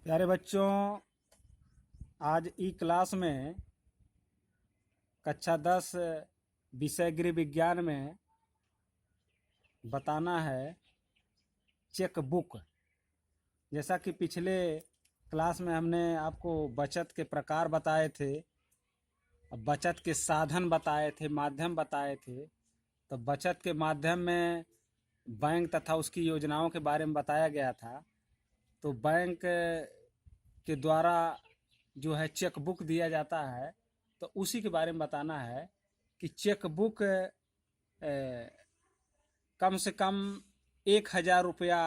प्यारे बच्चों, आज ई क्लास में कक्षा 10 विषय गृह विज्ञान में बताना है चेक बुक। जैसा कि पिछले क्लास में हमने आपको बचत के प्रकार बताए थे, बचत के साधन बताए थे, माध्यम बताए थे। तो बचत के माध्यम में बैंक तथा उसकी योजनाओं के बारे में बताया गया था। तो बैंक के द्वारा जो है चेक बुक दिया जाता है, तो उसी के बारे में बताना है कि चेक बुक कम से कम 1,000 रुपया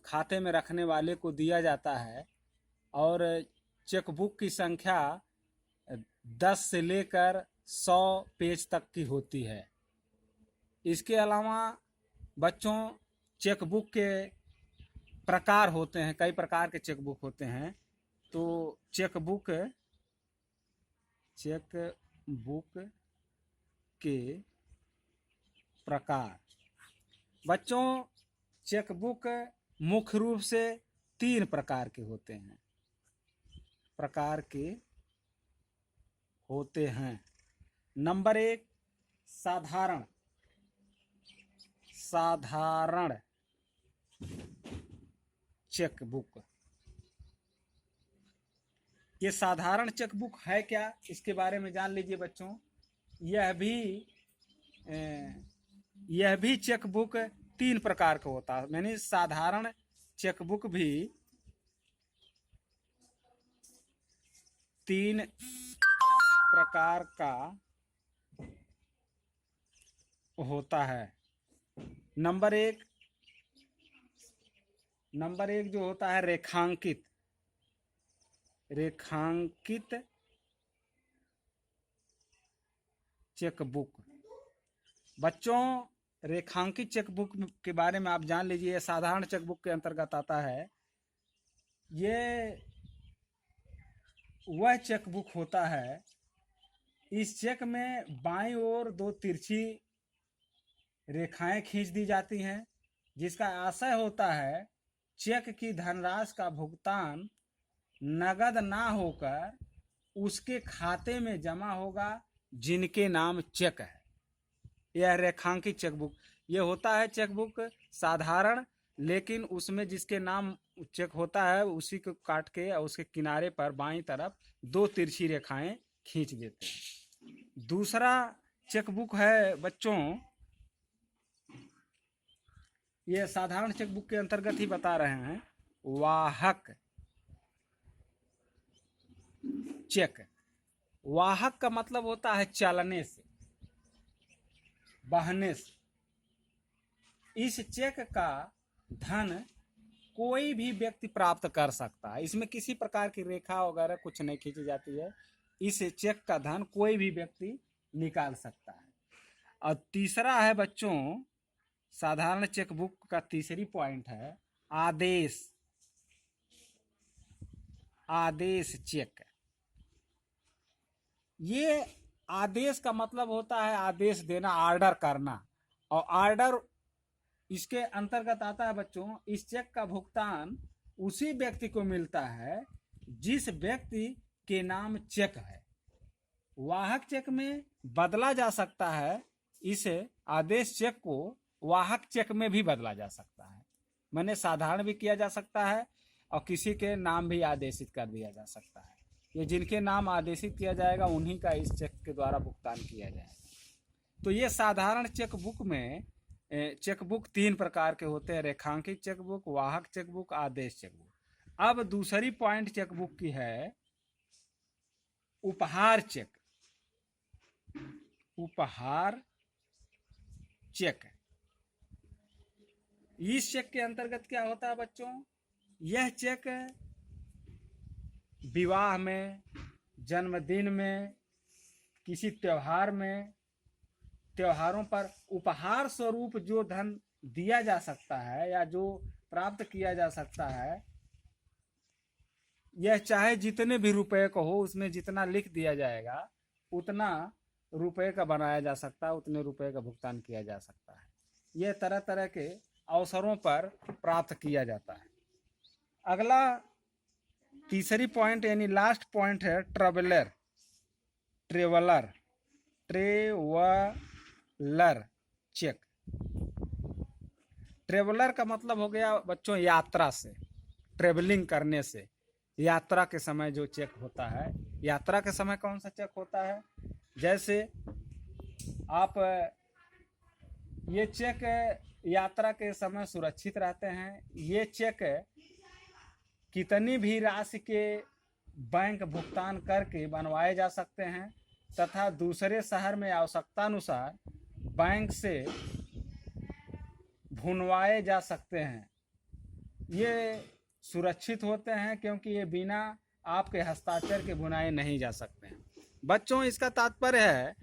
खाते में रखने वाले को दिया जाता है और चेक बुक की संख्या 10 से लेकर 100 पेज तक की होती है। इसके अलावा बच्चों, चेक बुक के प्रकार होते हैं, कई प्रकार के चेक बुक होते हैं। तो चेक बुक के प्रकार बच्चों, चेक बुक मुख्य रूप से 3 प्रकार के होते हैं। नंबर 1, साधारण चेक बुक। ये साधारण चेक बुक है क्या, इसके बारे में जान लीजिए बच्चों। यह भी चेक बुक 3 प्रकार का होता है। यानी साधारण चेक बुक भी 3 प्रकार का होता है। नंबर एक जो होता है रेखांकित चेक बुक। बच्चों, रेखांकित चेक बुक के बारे में आप जान लीजिए। साधारण चेक बुक के अंतर्गत आता है। ये वह चेक बुक होता है, इस चेक में बाईं ओर 2 तिरछी रेखाएं खींच दी जाती हैं, जिसका आशय होता है चेक की धनराशि का भुगतान नगद ना होकर उसके खाते में जमा होगा जिनके नाम चेक है। यह रेखांकित चेक बुक। यह होता है चेक बुक साधारण, लेकिन उसमें जिसके नाम चेक होता है उसी को काट के और उसके किनारे पर बाईं तरफ 2 तिरछी रेखाएं खींच देते हैं। दूसरा चेक बुक है बच्चों, ये साधारण चेक बुक के अंतर्गत ही बता रहे हैं, वाहक चेक। वाहक का मतलब होता है चलने से, बहने से। इस चेक का धन कोई भी व्यक्ति प्राप्त कर सकता है। इसमें किसी प्रकार की रेखा वगैरह कुछ नहीं खींची जाती है। इस चेक का धन कोई भी व्यक्ति निकाल सकता है। और तीसरा है बच्चों, साधारण चेक बुक का तीसरी पॉइंट है आदेश चेक। ये आदेश का मतलब होता है आदेश देना, ऑर्डर करना। और ऑर्डर इसके अंतर्गत आता है बच्चों। इस चेक का भुगतान उसी व्यक्ति को मिलता है जिस व्यक्ति के नाम चेक है। वाहक चेक में बदला जा सकता है, इस आदेश चेक को वाहक चेक में भी बदला जा सकता है। मैंने साधारण भी किया जा सकता है और किसी के नाम भी आदेशित कर दिया जा सकता है। ये जिनके नाम आदेशित किया जाएगा उन्हीं का इस चेक के द्वारा भुगतान किया जाएगा। तो ये साधारण चेक बुक में चेक बुक 3 प्रकार के होते हैं, रेखांकित चेक बुक, वाहक चेक बुक, आदेश चेक बुक। अब दूसरी पॉइंट चेक बुक की है उपहार चेक। उपहार चेक, इस चेक के अंतर्गत क्या होता है बच्चों, यह चेक विवाह में, जन्मदिन में, किसी त्योहारों पर उपहार स्वरूप जो धन दिया जा सकता है या जो प्राप्त किया जा सकता है, यह चाहे जितने भी रुपए का हो, उसमें जितना लिख दिया जाएगा उतना रुपए का बनाया जा सकता है, उतने रुपए का भुगतान किया जा सकता है। यह तरह तरह के अवसरों पर प्राप्त किया जाता है। अगला तीसरी पॉइंट यानी लास्ट पॉइंट है ट्रेवलर चेक। ट्रेवलर का मतलब हो गया बच्चों यात्रा से, ट्रेवलिंग करने से, यात्रा के समय जो चेक होता है। यात्रा के समय कौन सा चेक होता है? जैसे आप ये चेक यात्रा के समय सुरक्षित रहते हैं। ये चेक कितनी भी राशि के बैंक भुगतान करके बनवाए जा सकते हैं तथा दूसरे शहर में आवश्यकता अनुसार बैंक से भुनवाए जा सकते हैं। ये सुरक्षित होते हैं क्योंकि ये बिना आपके हस्ताक्षर के भुनाए नहीं जा सकते हैं। बच्चों, इसका तात्पर्य है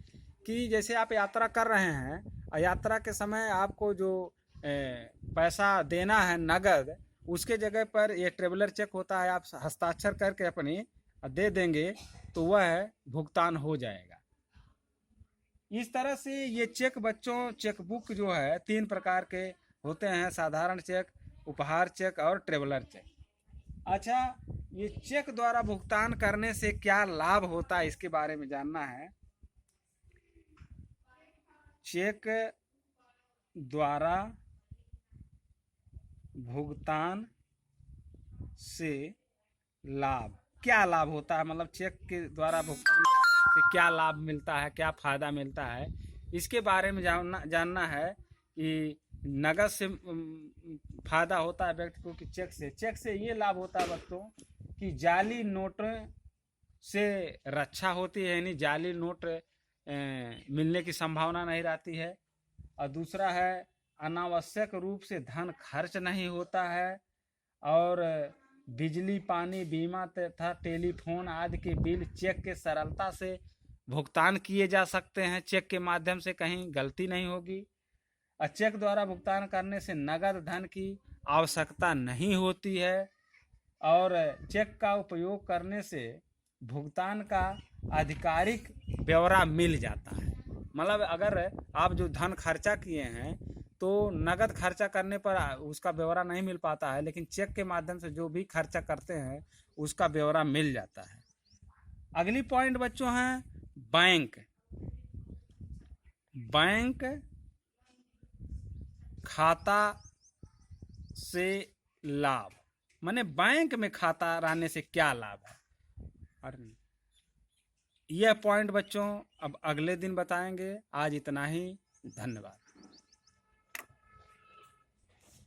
कि जैसे आप यात्रा कर रहे हैं और यात्रा के समय आपको जो पैसा देना है नगद, उसके जगह पर ये ट्रेवलर चेक होता है। आप हस्ताक्षर करके अपनी दे देंगे तो वह भुगतान हो जाएगा। इस तरह से ये चेक बच्चों, चेकबुक जो है 3 प्रकार के होते हैं: साधारण चेक, उपहार चेक और ट्रेवलर चेक। अच्छा, ये चेक द्वारा भुगतान करने से क्या लाभ होता है, इसके बारे में जानना है। चेक द्वारा भुगतान से लाभ, क्या लाभ होता है, मतलब चेक के द्वारा भुगतान से क्या लाभ मिलता है, क्या फायदा मिलता है, इसके बारे में जानना है। कि नगद से फायदा होता है व्यक्ति को कि चेक से ये लाभ होता है बच्चों कि जाली नोटों से रक्षा होती है, यानी जाली नोट मिलने की संभावना नहीं रहती है। और दूसरा है अनावश्यक रूप से धन खर्च नहीं होता है। और बिजली, पानी, बीमा तथा टेलीफोन आदि के बिल चेक के सरलता से भुगतान किए जा सकते हैं। चेक के माध्यम से कहीं गलती नहीं होगी। और चेक द्वारा भुगतान करने से नगद धन की आवश्यकता नहीं होती है। और चेक का उपयोग करने से भुगतान का आधिकारिक ब्यौरा मिल जाता है। मतलब अगर आप जो धन खर्चा किए हैं तो नगद खर्चा करने पर उसका ब्यौरा नहीं मिल पाता है, लेकिन चेक के माध्यम से जो भी खर्चा करते हैं उसका ब्यौरा मिल जाता है। अगली पॉइंट बच्चों है बैंक खाता से लाभ, माने बैंक में खाता रहने से क्या लाभ है। और यह पॉइंट बच्चों अब अगले दिन बताएंगे। आज इतना ही, धन्यवाद।